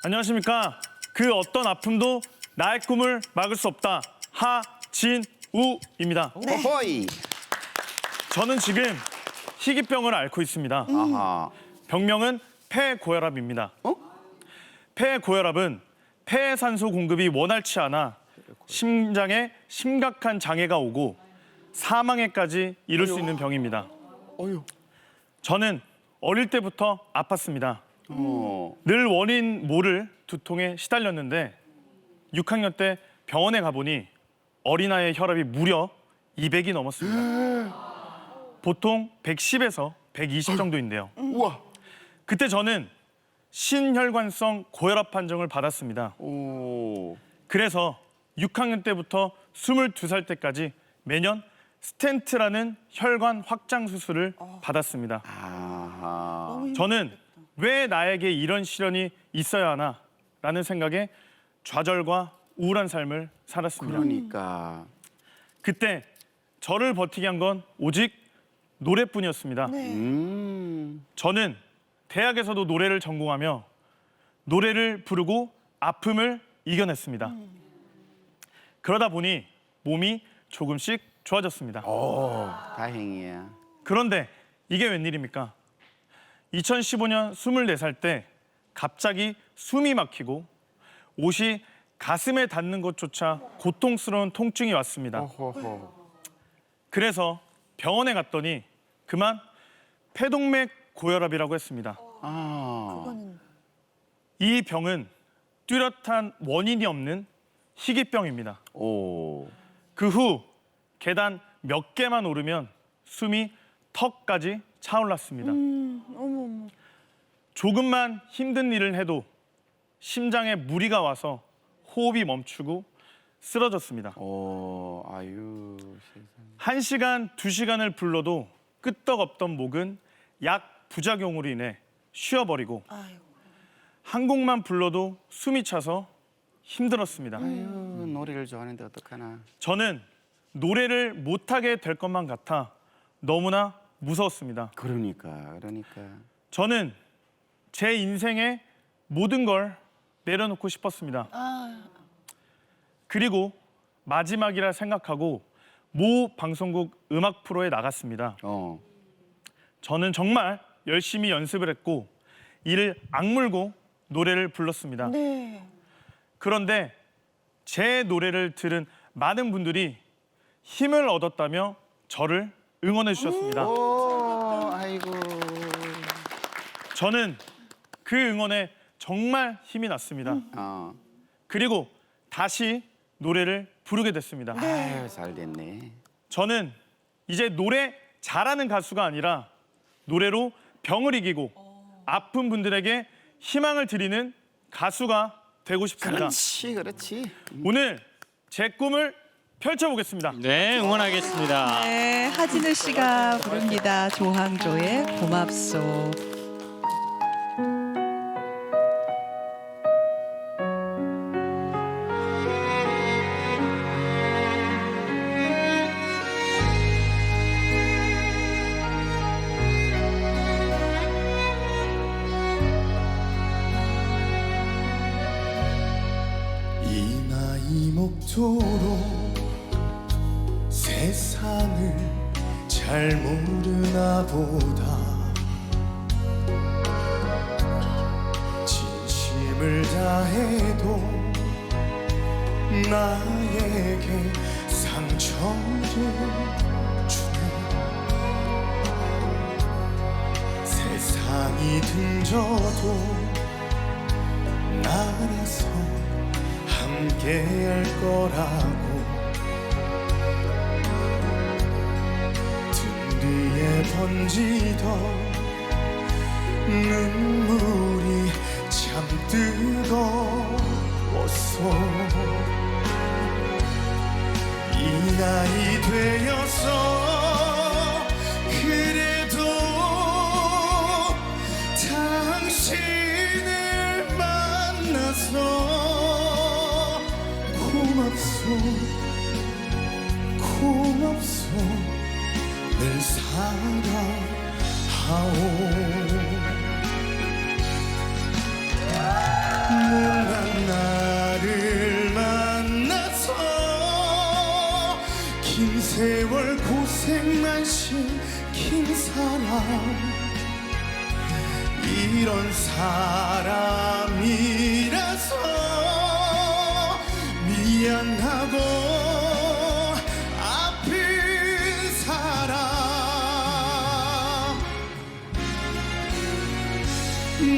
안녕하십니까. 그 어떤 아픔도 나의 꿈을 막을 수 없다. 하진우입니다. 호이. 저는 지금 희귀병을 앓고 있습니다. 아하. 병명은 폐고혈압입니다. 어? 폐고혈압은 폐산소 공급이 원활치 않아 심장에 심각한 장애가 오고 사망에까지 이를 수 있는 병입니다. 어휴. 저는 어릴 때부터 아팠습니다. 늘 원인 모를 두통에 시달렸는데 6학년 때 병원에 가보니 어린아이의 혈압이 무려 200이 넘었습니다. 보통 110에서 120 정도인데요. 우와. 그때 저는 신혈관성 고혈압 판정을 받았습니다. 오. 그래서 6학년 때부터 22살 때까지 매년 스텐트라는 혈관 확장 수술을 받았습니다. 아하. 저는 왜 나에게 이런 시련이 있어야 하나라는 생각에 좌절과 우울한 삶을 살았습니다. 그러니까. 그때 저를 버티게 한 건 오직 노래뿐이었습니다. 저는 대학에서도 노래를 전공하며 노래를 부르고 아픔을 이겨냈습니다. 그러다 보니 몸이 조금씩 좋아졌습니다. 다행이야. 그런데 이게 웬일입니까? 2015년 24살 때 갑자기 숨이 막히고 옷이 가슴에 닿는 것조차 고통스러운 통증이 왔습니다. 어허허. 그래서 병원에 갔더니 그만 폐동맥 고혈압이라고 했습니다. 아. 이 병은 뚜렷한 원인이 없는 희귀병입니다. 오. 그 후 계단 몇 개만 오르면 숨이 턱까지 차올랐습니다. 조금만 힘든 일을 해도 심장에 무리가 와서 호흡이 멈추고 쓰러졌습니다. 오. 아유. 세상에. 1시간, 2시간을 불러도 끄떡없던 목은 약 부작용으로 인해 쉬어버리고 한 곡만 불러도 숨이 차서 힘들었습니다. 아유, 노래를 좋아하는데 어떡하나. 저는 노래를 못하게 될 것만 같아 너무나 무서웠습니다. 그러니까. 저는 제 인생의 모든 걸 내려놓고 싶었습니다. 그리고 마지막이라 생각하고 모 방송국 음악 프로에 나갔습니다. 저는 정말 열심히 연습을 했고 이를 악물고 노래를 불렀습니다. 그런데 제 노래를 들은 많은 분들이 힘을 얻었다며 저를 응원해 주셨습니다. 오, 아이고. 저는 그 응원에 정말 힘이 났습니다. 그리고 다시 노래를 부르게 됐습니다. 아유, 잘 됐네. 저는 이제 노래 잘하는 가수가 아니라 노래로 병을 이기고 아픈 분들에게 희망을 드리는 가수가 되고 싶습니다. 그렇지. 오늘 제 꿈을 펼쳐보겠습니다. 네, 응원하겠습니다. 네, 하진우 씨가 부릅니다. 조항조의 고맙소. 이 나이 먹도록 세상을 잘 모르나 보다 진심을 다해도 나에게 상처를 주네 세상이 등져도 나라서 함께할 거라고 등 뒤에 번지던 눈물이 참 뜨거웠어 이 나이 되어서 그래도 당신을 만나서 고맙소 늘 사랑하오 난 나를 만나서 긴 세월 고생만 시킨 사람 이런 사람이라서 미안하고 아픈 사람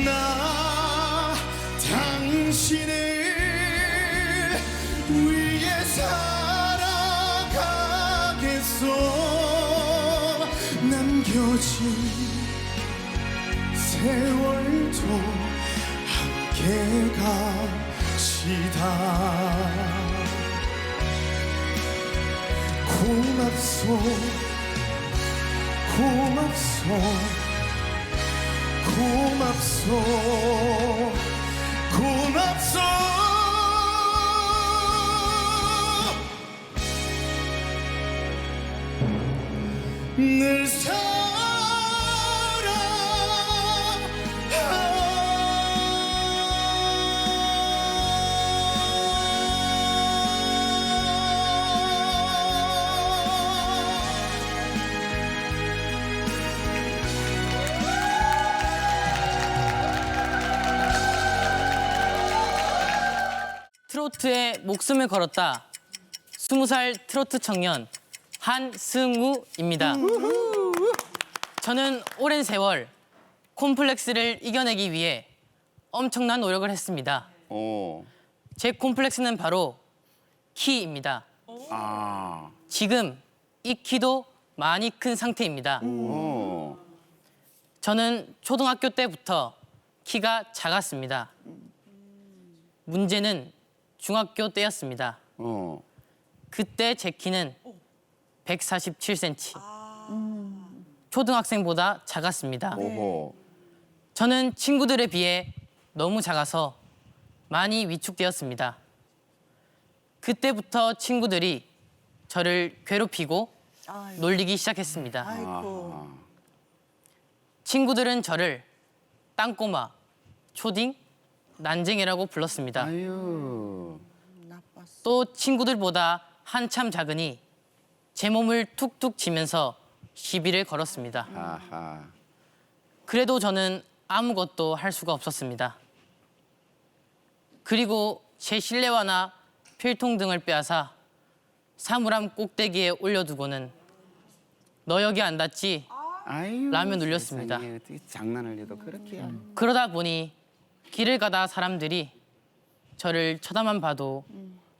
나 당신을 위해 살아가겠소 남겨진 세월도 함께 갑시다 고맙소 고맙소 고맙소 고맙소 늘 트로트에 목숨을 걸었다. 20살 트로트 청년 한승우입니다. 저는 오랜 세월 콤플렉스를 이겨내기 위해 엄청난 노력을 했습니다. 오. 제 콤플렉스는 바로 키입니다. 아. 지금 이 키도 많이 큰 상태입니다. 오. 저는 초등학교 때부터 키가 작았습니다. 문제는 중학교 때였습니다. 어. 그때 제 키는 147cm. 초등학생보다 작았습니다. 오호. 저는 친구들에 비해 너무 작아서 많이 위축되었습니다. 그때부터 친구들이 저를 괴롭히고 놀리기 시작했습니다. 아하. 친구들은 저를 땅꼬마, 초딩, 난쟁이라고 불렀습니다. 아유. 또 친구들보다 한참 작으니 제 몸을 툭툭 치면서 시비를 걸었습니다. 아하. 그래도 저는 아무것도 할 수가 없었습니다. 그리고 제 실내화나 필통 등을 빼앗아 사물함 꼭대기에 올려두고는 너 여기 안 닿지? 아유. 라며 놀렸습니다. 세상에, 어떻게 장난을 해도 그렇게. 그러다 보니 길을 가다 사람들이 저를 쳐다만 봐도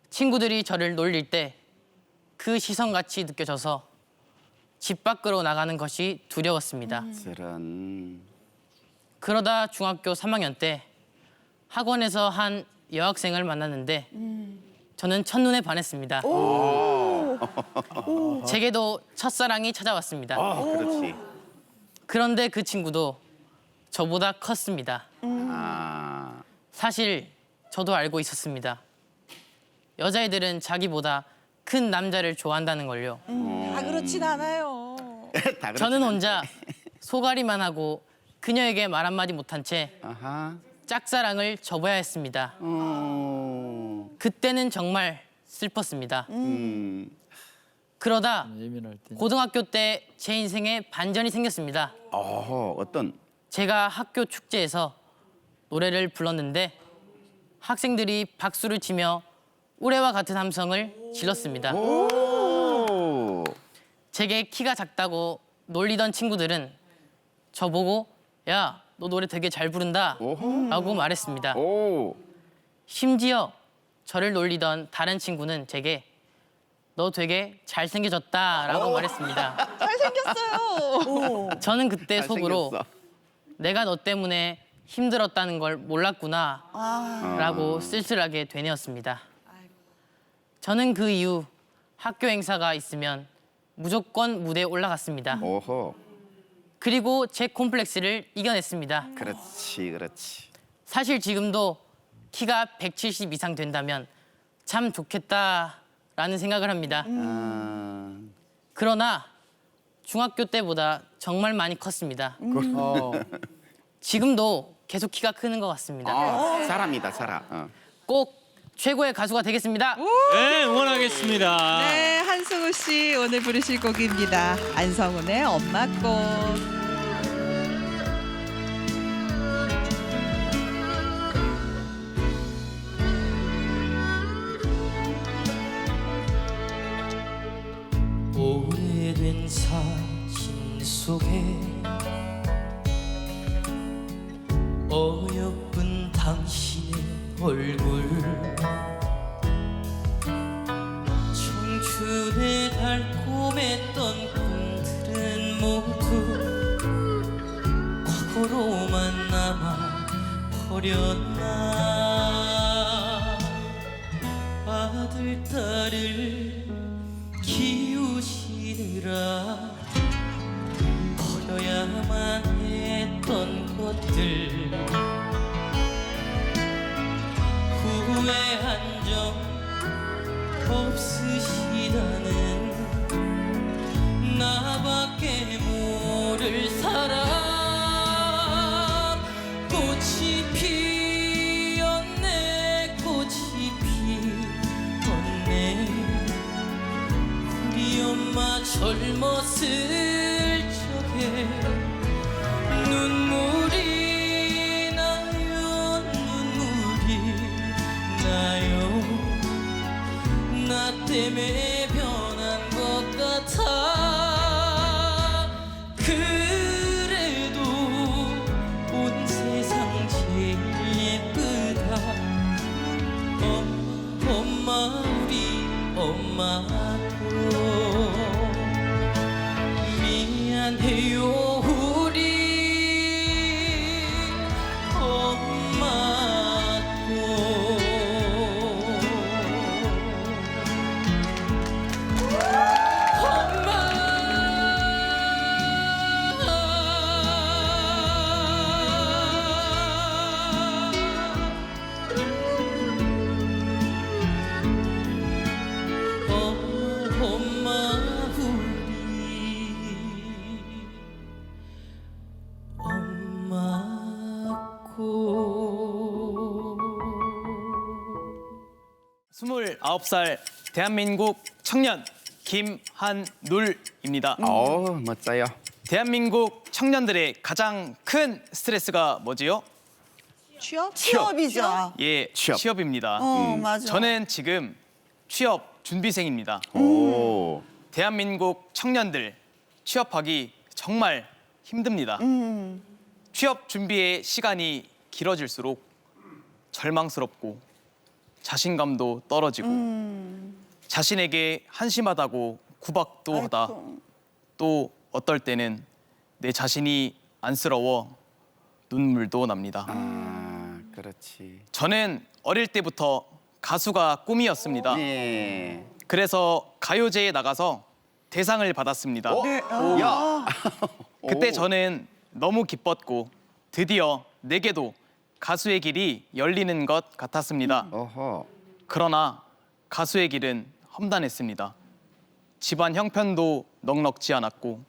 친구들이 저를 놀릴 때 그 시선같이 느껴져서 집 밖으로 나가는 것이 두려웠습니다. 저런. 그러다 중학교 3학년 때 학원에서 한 여학생을 만났는데 저는 첫눈에 반했습니다. 제게도 첫사랑이 찾아왔습니다. 그렇지. 그런데 그 친구도 저보다 컸습니다. 아. 사실 저도 알고 있었습니다. 여자애들은 자기보다 큰 남자를 좋아한다는 걸요. 다 그렇진 않아요. 다 그렇지. 저는 혼자 소가리만 하고 그녀에게 말 한마디 못한 채 아하. 짝사랑을 접어야 했습니다. 그때는 정말 슬펐습니다. 그러다 고등학교 때 제 인생에 반전이 생겼습니다. 어허, 어떤? 제가 학교 축제에서 노래를 불렀는데 학생들이 박수를 치며 우레와 같은 함성을 질렀습니다. 오. 제게 키가 작다고 놀리던 친구들은 저보고 야, 너 노래 되게 잘 부른다 라고 말했습니다. 오. 심지어 저를 놀리던 다른 친구는 제게 너 되게 잘생겨졌다라고 말했습니다. 잘생겼어요. 저는 그때 속으로 잘생겼어. 내가 너 때문에 힘들었다는 걸 몰랐구나 아, 라고 쓸쓸하게 되뇌었습니다. 저는 그 이후 학교 행사가 있으면 무조건 무대에 올라갔습니다. 오호. 그리고 제 콤플렉스를 이겨냈습니다. 그렇지, 그렇지. 사실 지금도 키가 170 이상 된다면 참 좋겠다라는 생각을 합니다. 아. 그러나 중학교 때보다 정말 많이 컸습니다. 지금도 계속 키가 크는 것 같습니다. 사람이다, 사람. 꼭 최고의 가수가 되겠습니다. 네, 응원하겠습니다. 네, 한승우 씨 오늘 부르실 곡입니다. 안성훈의 엄마 꽃. 오래된 사진 속에 어여쁜 당신의 얼굴 청춘에 달콤했던 꿈들은 모두 과거로만 남아 버렸나 아들 딸을 키우시느라 버려야만 했던 것들 후회한 적 없으시다는 나밖에 모를 사람 꽃이 피었네 꽃이 피었네 우리 엄마 젊었을 적에 눈물이 나요 눈물이 나요 나 때문에 변한 것 같아 그래도 온 세상 제일 예쁘다 엄마 우리 엄마도 미안해요 우리 엄마고 29살 대한민국 청년 김한룰입니다. 멋져요. 대한민국 청년들의 가장 큰 스트레스가 뭐지요? 취업? 취업이죠. 예, 취업. 취업입니다. 맞아. 저는 지금 취업 준비생입니다. 오. 대한민국 청년들 취업하기 정말 힘듭니다. 취업 준비의 시간이 길어질수록 절망스럽고 자신감도 떨어지고 자신에게 한심하다고 구박도 하다 또 어떨 때는 내 자신이 안쓰러워 눈물도 납니다. 그렇지. 저는 어릴 때부터 가수가 꿈이었습니다. 네. 그래서 가요제에 나가서 대상을 받았습니다. 야. 그때 저는 너무 기뻤고 드디어 내게도 가수의 길이 열리는 것 같았습니다. 어허. 그러나 가수의 길은 험난했습니다. 집안 형편도 넉넉지 않았고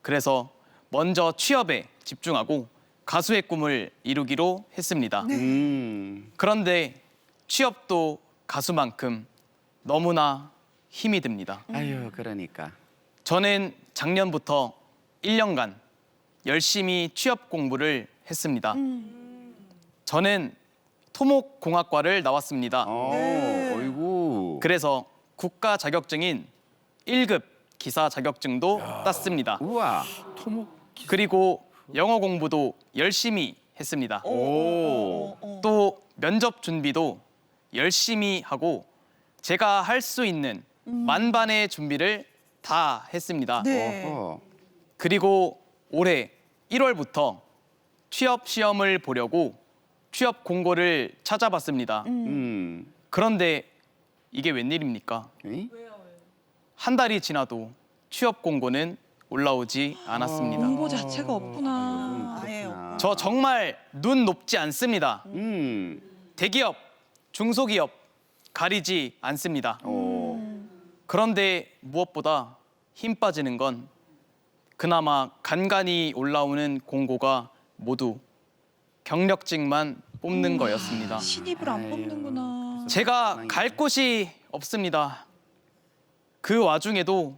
그래서 먼저 취업에 집중하고 가수의 꿈을 이루기로 했습니다. 그런데 취업도 가수만큼 너무나 힘이 듭니다. 아유, 그러니까. 저는 작년부터 1년간 열심히 취업 공부를 했습니다. 저는 토목공학과를 나왔습니다. 어이구. 그래서 국가 자격증인 1급 기사 자격증도 땄습니다. 우와. 그리고 영어 공부도 열심히 했습니다. 또 면접 준비도 열심히 하고 제가 할 수 있는 만반의 준비를 다 했습니다. 어허. 그리고 올해 1월부터 취업 시험을 보려고 취업 공고를 찾아봤습니다. 그런데 이게 웬일입니까? 에이? 한 달이 지나도 취업 공고는 올라오지 않았습니다. 공고 자체가 없구나. 그렇구나. 저 정말 눈 높지 않습니다. 대기업, 중소기업 가리지 않습니다. 그런데 무엇보다 힘 빠지는 건 그나마 간간히 올라오는 공고가 모두 경력직만 뽑는 거였습니다. 신입을 안 뽑는구나. 제가 갈 곳이 없습니다. 그 와중에도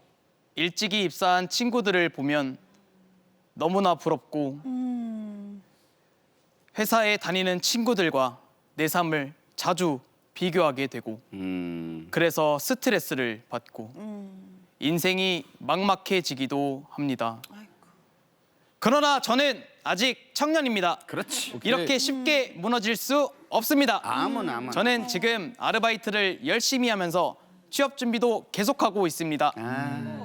일찍이 입사한 친구들을 보면 너무나 부럽고 회사에 다니는 친구들과 내 삶을 자주 비교하게 되고 그래서 스트레스를 받고 인생이 막막해지기도 합니다. 그러나 저는 아직 청년입니다. 그렇지. 이렇게 쉽게 무너질 수 없습니다. 아무나. 저는 지금 아르바이트를 열심히 하면서 취업 준비도 계속하고 있습니다.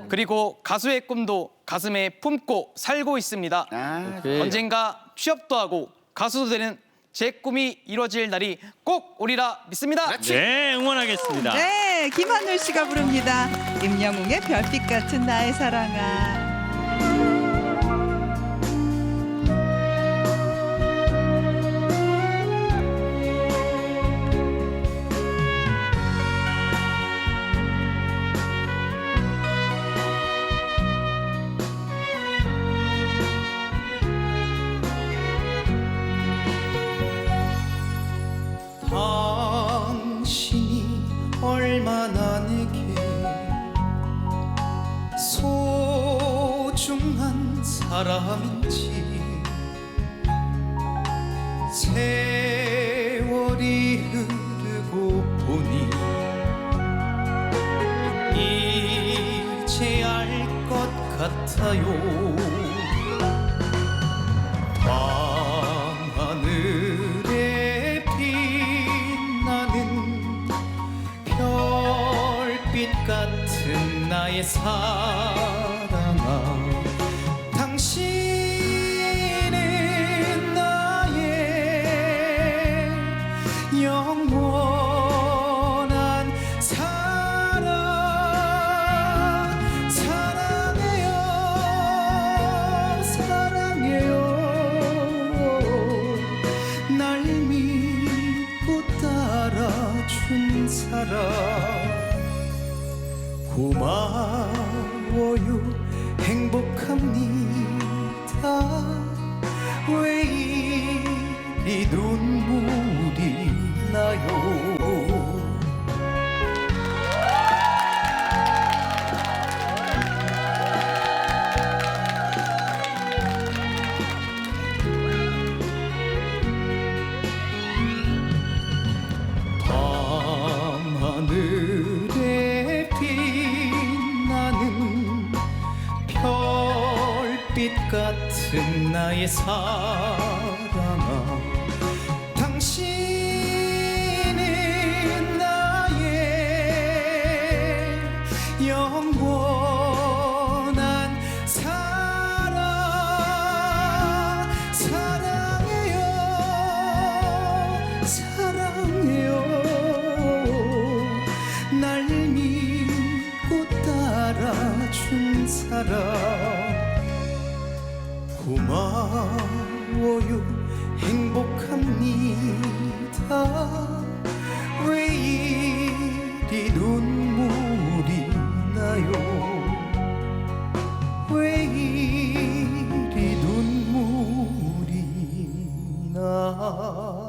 그리고 가수의 꿈도 가슴에 품고 살고 있습니다. 언젠가 취업도 하고 가수도 되는 제 꿈이 이루어질 날이 꼭 오리라 믿습니다. 네, 응원하겠습니다. 네, 김하늘 씨가 부릅니다. 임영웅의 별빛 같은 나의 사랑아. 당신이 얼마나 내게 소중한 사람인지 세월이 흐르고 보니 이제 알 것 같아요. 밤하늘에 빛나는 별빛 같은 나의 사랑아, 당신은 나의 영원한 사랑. 사랑해요, 사랑해요. 날 믿고 따라준 사람 고마워요. 행복합니다. 왜 이리 눈물이 나요. 밤하늘에 빛나는 별빛 같은 나의 사랑아, 당신은 나의 영원한 사랑. 사랑해요, 사랑해요. 날 믿고 따라준 사람 고마워요. 행복합니다. 왜 이리 눈물이 나요. 왜 이리 눈물이 나요.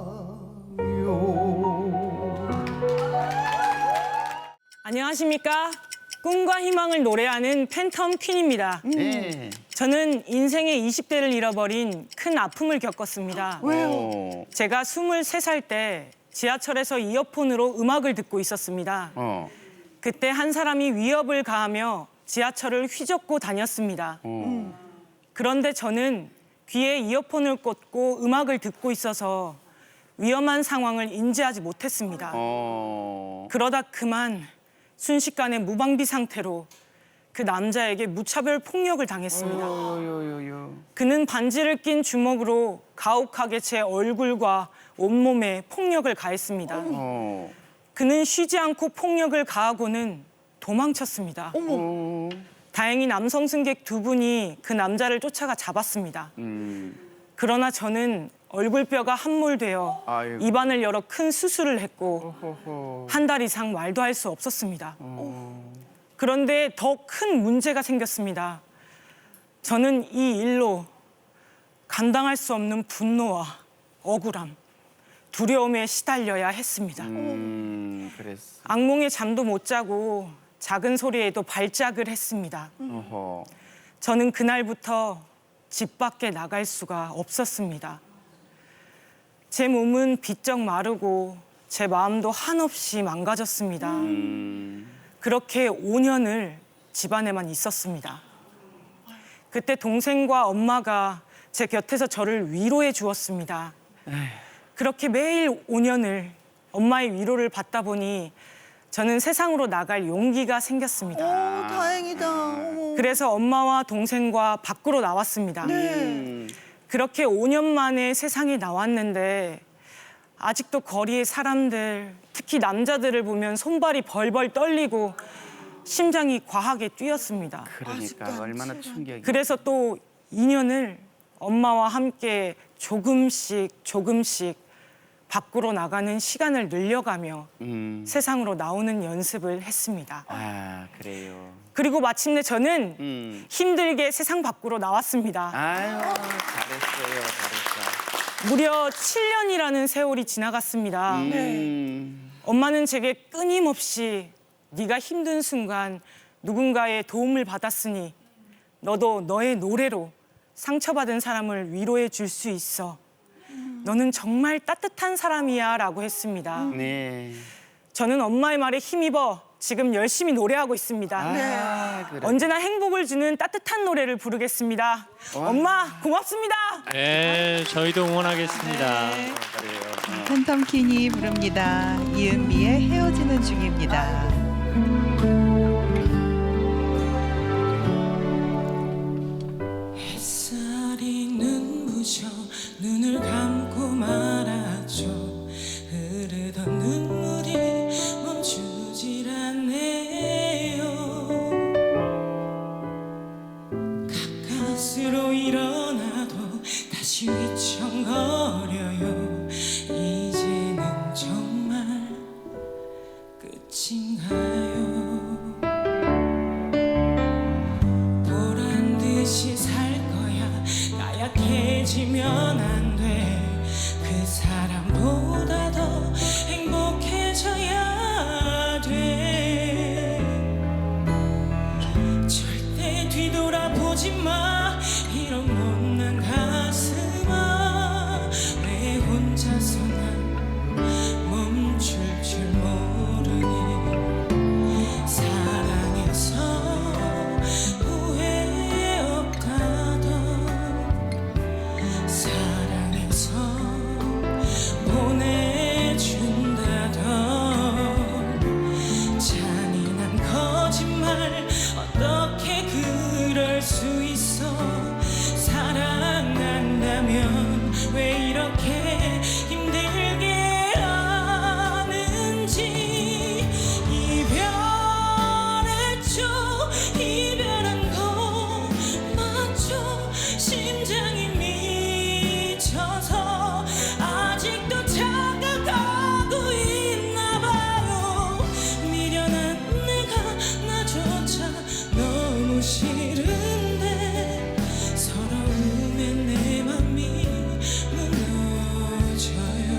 안녕하십니까? 꿈과 희망을 노래하는 팬텀 퀸입니다. 네. 저는 인생의 20대를 잃어버린 큰 아픔을 겪었습니다. 왜요? 제가 23살 때 지하철에서 이어폰으로 음악을 듣고 있었습니다. 그때 한 사람이 위협을 가하며 지하철을 휘젓고 다녔습니다. 그런데 저는 귀에 이어폰을 꽂고 음악을 듣고 있어서 위험한 상황을 인지하지 못했습니다. 그러다 그만 순식간에 무방비 상태로 그 남자에게 무차별 폭력을 당했습니다. 그는 반지를 낀 주먹으로 가혹하게 제 얼굴과 온몸에 폭력을 가했습니다. 그는 쉬지 않고 폭력을 가하고는 도망쳤습니다. 다행히 남성 승객 2분이 그 남자를 쫓아가 잡았습니다. 그러나 저는 얼굴뼈가 함몰되어 아이고. 입안을 열어 큰 수술을 했고 한 달 이상 말도 할 수 없었습니다. 그런데 더 큰 문제가 생겼습니다. 저는 이 일로 감당할 수 없는 분노와 억울함, 두려움에 시달려야 했습니다. 그랬어. 악몽에 잠도 못 자고 작은 소리에도 발작을 했습니다. 어허. 저는 그날부터 집 밖에 나갈 수가 없었습니다. 제 몸은 비쩍 마르고 제 마음도 한없이 망가졌습니다. 그렇게 5년을 집안에만 있었습니다. 그때 동생과 엄마가 제 곁에서 저를 위로해 주었습니다. 그렇게 매일 5년을 엄마의 위로를 받다 보니 저는 세상으로 나갈 용기가 생겼습니다. 오, 다행이다. 어머. 그래서 엄마와 동생과 밖으로 나왔습니다. 그렇게 5년 만에 세상에 나왔는데 아직도 거리의 사람들, 특히 남자들을 보면 손발이 벌벌 떨리고 심장이 과하게 뛰었습니다. 그러니까 얼마나 충격이. 그래서 또 2년을 엄마와 함께 조금씩 밖으로 나가는 시간을 늘려가며 세상으로 나오는 연습을 했습니다. 아, 그래요. 그리고 마침내 저는 힘들게 세상 밖으로 나왔습니다. 아유, 잘했어요. 잘했어. 무려 7년이라는 세월이 지나갔습니다. 엄마는 제게 끊임없이 네가 힘든 순간 누군가의 도움을 받았으니 너도 너의 노래로 상처받은 사람을 위로해 줄 수 있어. 너는 정말 따뜻한 사람이야 라고 했습니다. 네. 저는 엄마의 말에 힘입어 지금 열심히 노래하고 있습니다. 그래. 언제나 행복을 주는 따뜻한 노래를 부르겠습니다. 엄마 고맙습니다. 네, 저희도 응원하겠습니다. 그래요. 팬텀킨이 부릅니다. 이은미의 헤어지는 중입니다. 햇살이 눈부셔 눈을 감고 말았죠. 흐르던 눈물이 멈추질 않네요. 가까스로 일어나도 다시 위청거려요. 이제는 정말 끝인가요? 보란 듯이 살 거야. 나약해지면 안 돼. 그 사람보다 더 행복해져야 돼. 절대 뒤돌아보지 마. 이런 못난 가슴아. 왜 혼자서 난 멈출 줄 모르니. 사랑해서 후회 없다던 사랑해서 보내준다던 잔인한 거짓말 어떻게 그럴 수 있어. 사랑한다면 왜 이렇게 힘들게 하는지. 이별했죠. 이별한 거 맞죠. 심장이 미쳐서 아직도 착각하고 있나 봐요. 미련한 내가 나조차 너무 싫은데 서러움에 내 맘이 무너져요.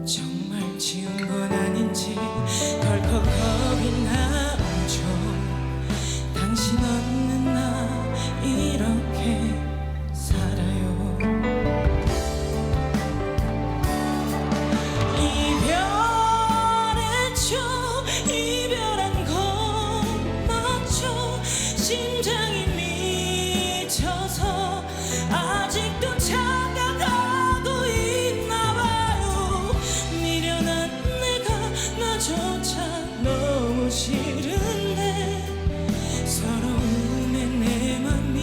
정말 지운 건 아닌지 덜컥 겁이 나죠. 당신 없는 나 이렇게 살아요. 이별했죠. 이별한 거 맞죠. 심장이 미쳐서 아직도 착각하고 있나 봐요. 미련한 내가 나조차 너무 싫은데 서러움에 내 맘이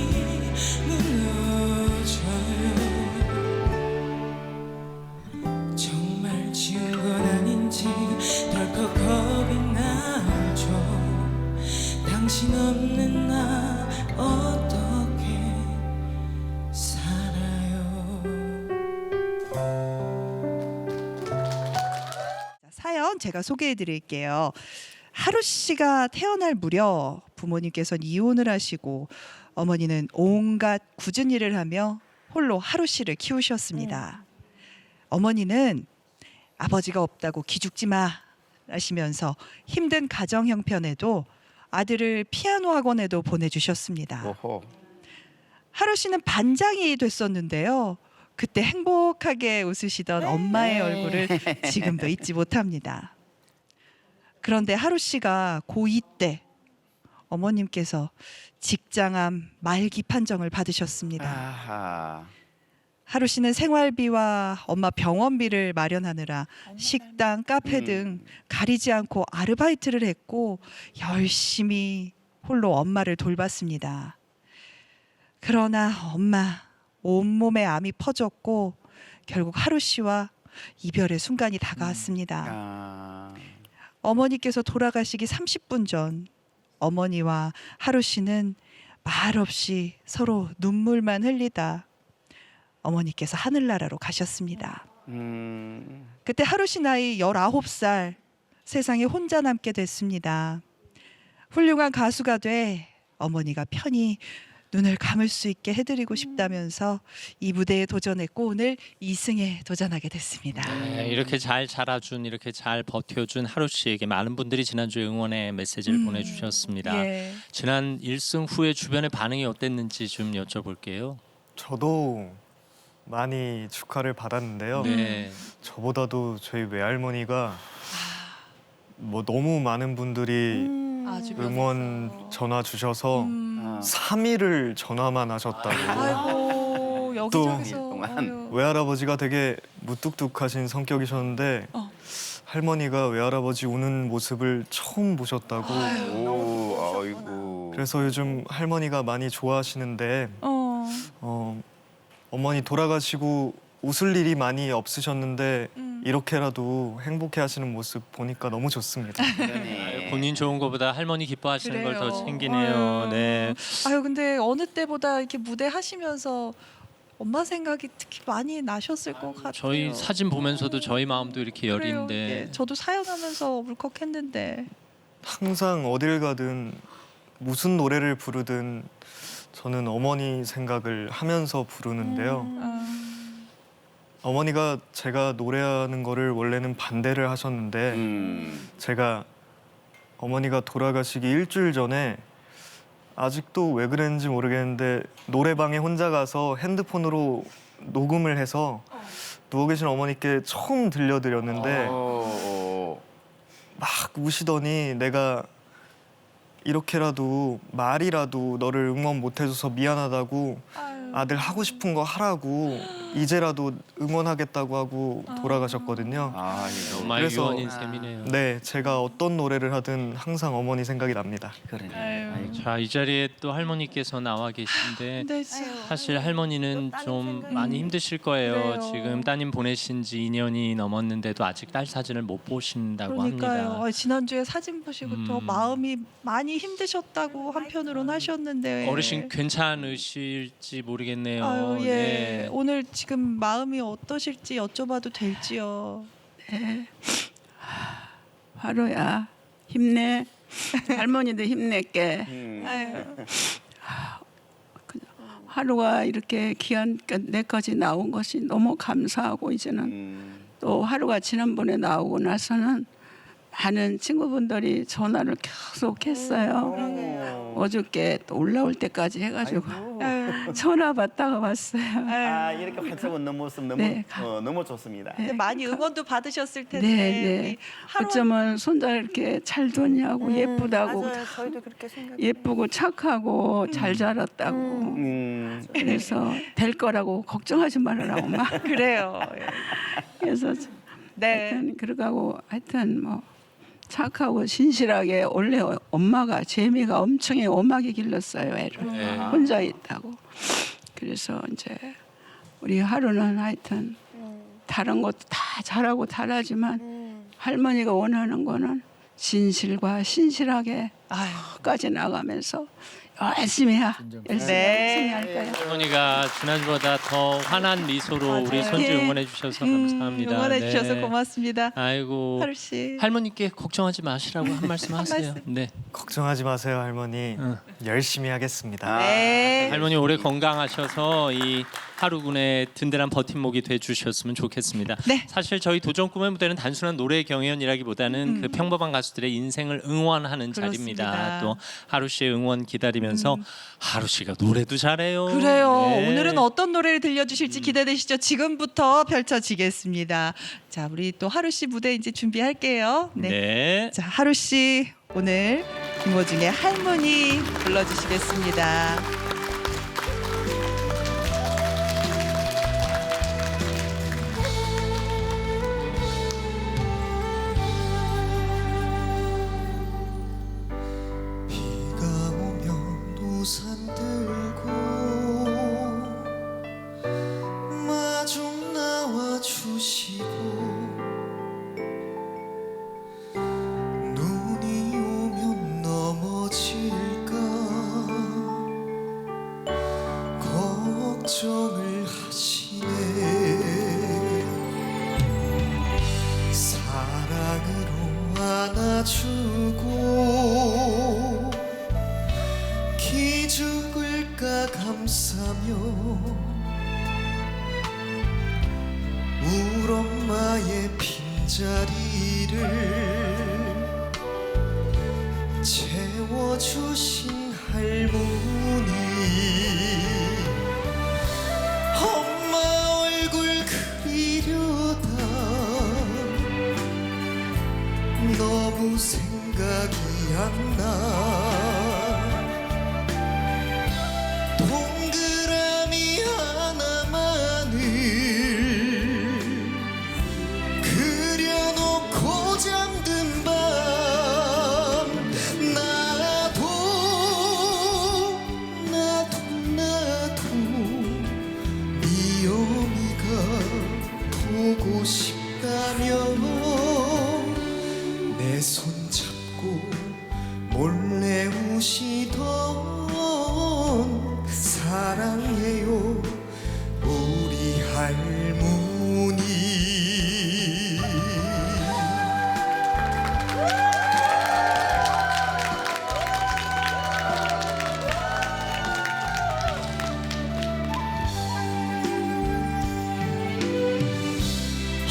무너져요. 정말 지운 건 아닌지 덜컥 겁이 나죠. 당신 없는 나 어떻게 살아요. 사연 제가 소개해 드릴게요. 하루 씨가 태어날 무렵 부모님께서는 이혼을 하시고 어머니는 온갖 굳은 일을 하며 홀로 하루 씨를 키우셨습니다. 어머니는 아버지가 없다고 기죽지 마 하시면서 힘든 가정 형편에도 아들을 피아노 학원에도 보내주셨습니다. 오호. 하루 씨는 반장이 됐었는데요. 그때 행복하게 웃으시던 엄마의 얼굴을 지금도 잊지 못합니다. 그런데 하루 씨가 고2 때 어머님께서 직장암 말기 판정을 받으셨습니다. 아하. 하루 씨는 생활비와 엄마 병원비를 마련하느라 식당, 카페 등 가리지 않고 아르바이트를 했고 열심히 홀로 엄마를 돌봤습니다. 그러나 엄마 온몸에 암이 퍼졌고 결국 하루 씨와 이별의 순간이 다가왔습니다. 아. 어머니께서 돌아가시기 30분 전 어머니와 하루 씨는 말없이 서로 눈물만 흘리다 어머니께서 하늘나라로 가셨습니다. 그때 하루 씨 나이 19살 세상에 혼자 남게 됐습니다. 훌륭한 가수가 돼 어머니가 편히 눈을 감을 수 있게 해드리고 싶다면서 이 무대에 도전했고 오늘 2승에 도전하게 됐습니다. 네, 이렇게 잘 자라준 이렇게 잘 버텨준 하루 씨에게 많은 분들이 지난주에 응원의 메시지를 보내주셨습니다. 예. 지난 1승 후에 주변의 반응이 어땠는지 좀 여쭤볼게요. 저도 많이 축하를 받았는데요. 네. 저보다도 저희 외할머니가 뭐 너무 많은 분들이 응원 전화 주셔서 3일을 전화만 하셨다고. 아이고 여기저기서 동안. 외할아버지가 되게 무뚝뚝하신 성격이셨는데 할머니가 외할아버지 우는 모습을 처음 보셨다고. 오, 아이고. 그래서 요즘 할머니가 많이 좋아하시는데 어머니 돌아가시고 웃을 일이 많이 없으셨는데 이렇게라도 행복해하시는 모습 보니까 너무 좋습니다. 그러네. 본인 좋은 것보다 할머니 기뻐하시는 걸 더 그래요. 챙기네요. 아유. 네. 아유 근데 어느 때보다 이렇게 무대 하시면서 엄마 생각이 특히 많이 나셨을 것 같아요. 저희 사진 보면서도 저희 마음도 이렇게 그래요. 여린데. 예, 저도 사연하면서 울컥했는데. 항상 어딜 가든 무슨 노래를 부르든 저는 어머니 생각을 하면서 부르는데요. 어머니가 제가 노래하는 거를 원래는 반대를 하셨는데 제가 어머니가 돌아가시기 일주일 전에 아직도 왜 그랬는지 모르겠는데 노래방에 혼자 가서 핸드폰으로 녹음을 해서 누워 계신 어머니께 처음 들려드렸는데 막 우시더니 내가 이렇게라도 말이라도 너를 응원 못 해줘서 미안하다고 아들 하고 싶은 거 하라고 이제라도 응원하겠다고 하고 돌아가셨거든요. 아, 이거. 정말 그래서- 유언인 셈이네요. 네, 제가 어떤 노래를 하든 항상 어머니 생각이 납니다. 그러네. 아유. 아이고. 자, 이 자리에 또 할머니께서 나와 계신데 근데 진짜 사실 할머니는 좀 많이 힘드실 거예요. 그래요. 지금 따님 보내신 지 2년이 넘었는데도 아직 딸 사진을 못 보신다고 그러니까요. 합니다. 아, 지난주에 사진 보시고 더 마음이 많이 힘드셨다고 한편으로는 하셨는데. 어르신 괜찮으실지 모르겠네요. 아유 예. 네. 오늘 지금 마음이 어떠실지 여쭤봐도 될지요. 네. 하루야 힘내. 할머니도 힘낼게. 아유. 하루가 이렇게 귀한 내까지 나온 것이 너무 감사하고 이제는 또 하루가 지난번에 나오고 나서는 많은 친구분들이 전화를 계속 했어요. 어저께 또 올라올 때까지 해가지고 전화 받다가 왔어요. 아, 이렇게 활짝 웃는 모습 너무 네. 너무 좋습니다. 근데 많이 응원도 받으셨을 텐데. 네, 우리 네. 하루 어쩌면 손자 이렇게 잘 뒀냐고 예쁘다고 맞아요. 저희도 그렇게 생각해요. 예쁘고 착하고 잘 자랐다고 그래서 될 거라고 걱정하지 말라고 막 그래요. 예. 그래서 네. 하여튼 그러고 하여튼 뭐 착하고 신실하게 원래 엄마가 재미가 엄청해 엄하게 길렀어요 애를 네. 혼자 있다고 그래서 이제 우리 하루는 하여튼 다른 것도 다 잘하고 잘하지만 할머니가 원하는 거는 진실과 신실하게 아유. 까지 나가면서 열심히 열심히 네. 할 거예요. 할머니가 지난주보다 더 환한 미소로 우리 손주 응원해 주셔서 감사합니다. 응원해 네. 주셔서 고맙습니다. 아이고 하루 씨. 할머니께 걱정하지 마시라고 한 말씀 하세요. 네. 걱정하지 마세요 할머니. 열심히 하겠습니다. 네. 할머니 오래 건강하셔서 이 하루군의 든든한 버팀목이 돼 주셨으면 좋겠습니다. 네. 사실 저희 도전 꿈의 무대는 단순한 노래 경연이라기보다는 그 평범한 가수들의 인생을 응원하는 자리입니다. 그렇습니다. 또 하루 씨의 응원 기다리면서 하루 씨가 노래도 잘해요. 그래요. 네. 오늘은 어떤 노래를 들려주실지 기대되시죠? 지금부터 펼쳐지겠습니다. 자, 우리 또 하루 씨 무대 이제 준비할게요. 네. 네. 자, 하루 씨 오늘 김호중의 할머니 불러주시겠습니다. 비가 오면 우산 들고 마중 나와 주시고 눈이 오면 넘어질까 걱정을 하시네 사랑으로 안아주고 기죽을까 감싸며 울 엄마의 빈자리를 채워주신 할머니 엄마 얼굴 그리려다 너무 생각이 안 나 동그라미 하나만을 그려놓고 잠든 밤 나도 네 어미가 보고 싶다며 내 손 잡고 몰래 우시던 사랑해요 우리 할머니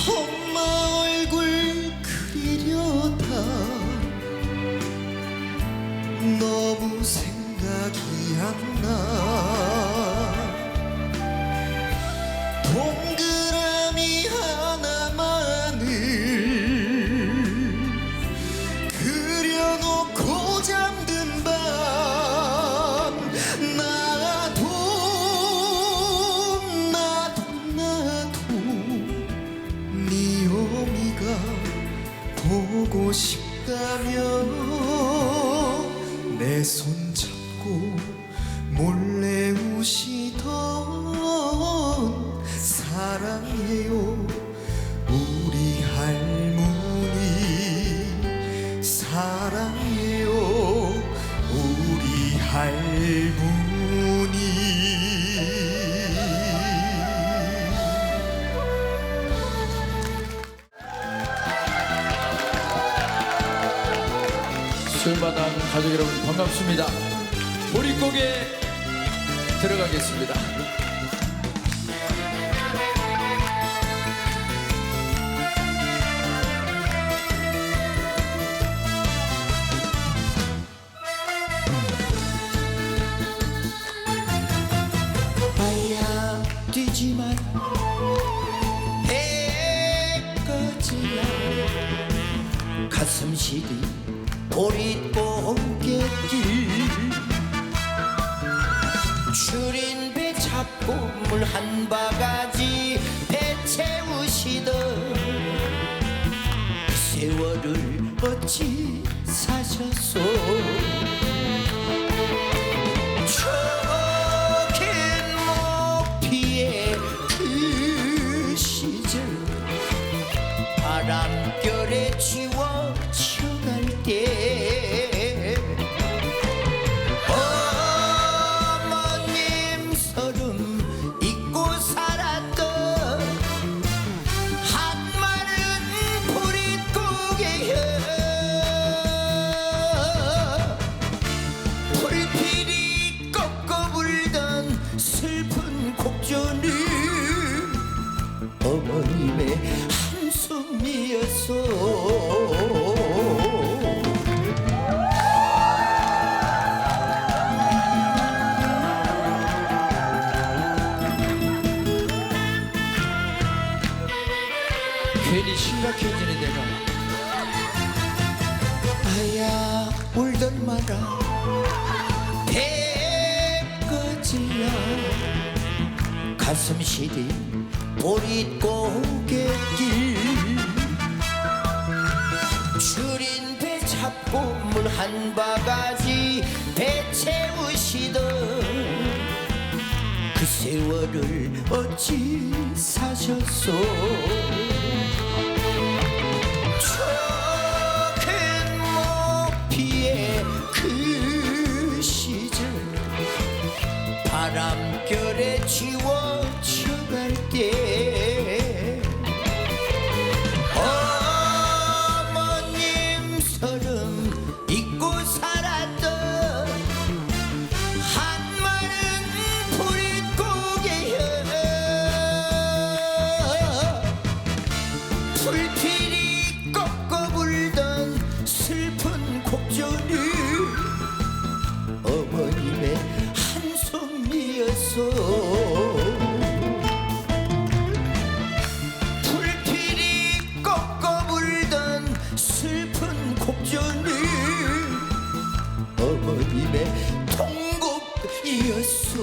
엄마 얼굴 그리려다 너무 생각이 안 나 동그라미 하나만을 그려놓고 잠든 밤 나도 네 어미가 보고 싶다며 내 손 잡고 몰래 우시던 사랑해요 우리 할머니 사랑해요 우리 할머니 수요마당 가족 여러분 반갑습니다. 보릿고개 들어가겠습니다. 아야 뛰지만 해꺼지나 가슴 시리 보릿고개길 줄인 배 잡고 물 한 바가지 배 채우시던 세월을 어찌 사셨소 긴 모피의 그 시절 바람결에 지워져갈 때 괜히 심각해지네 내가. 아야 울던 마라 배꺼지야 가슴 시린 보릿고갯길 줄인 배 잡고 물 한 바가지 배 채우시던 그 세월을 어찌 사셨소. 큰 모피의 그 시절 바람결에 지워져갈 때 어머님 서름 잊고 살았던 한마른 보릿고개여 불필이 꺾어 불던 슬픈 곡전이 어머님의 한숨이었어. 불필이 꺾어 불던 슬픈 곡전이 어머님의 통곡이었어.